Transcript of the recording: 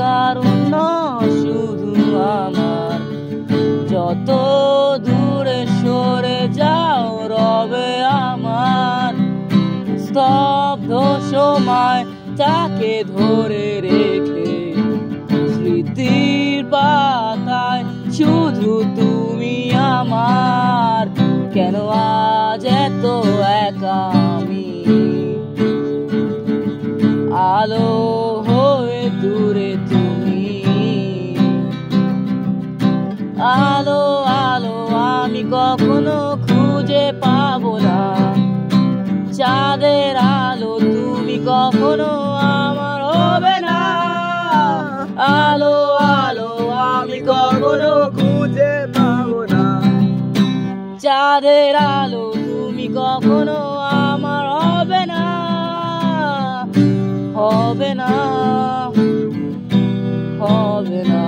কারণ শুধু আমার। যত দূরে সরে যাও রবে আমার স্তব্ধ সময়, তাকে ধরে রেখে স্মৃতির পাতায় শুধু তুমি আমার। কেন আজ এত একা আমি, আলো হয়ে দূরে তুমি। আলো আলো আমি কখনো খুঁজে পাবো না, চাঁদের আলো তুমি কখনো আমার হবে না। আলো আলো আমি কখনো খুঁজে পাবো না, চাঁদের আলো তুমি কখনো আমার হবে না, হবে না, হবে না।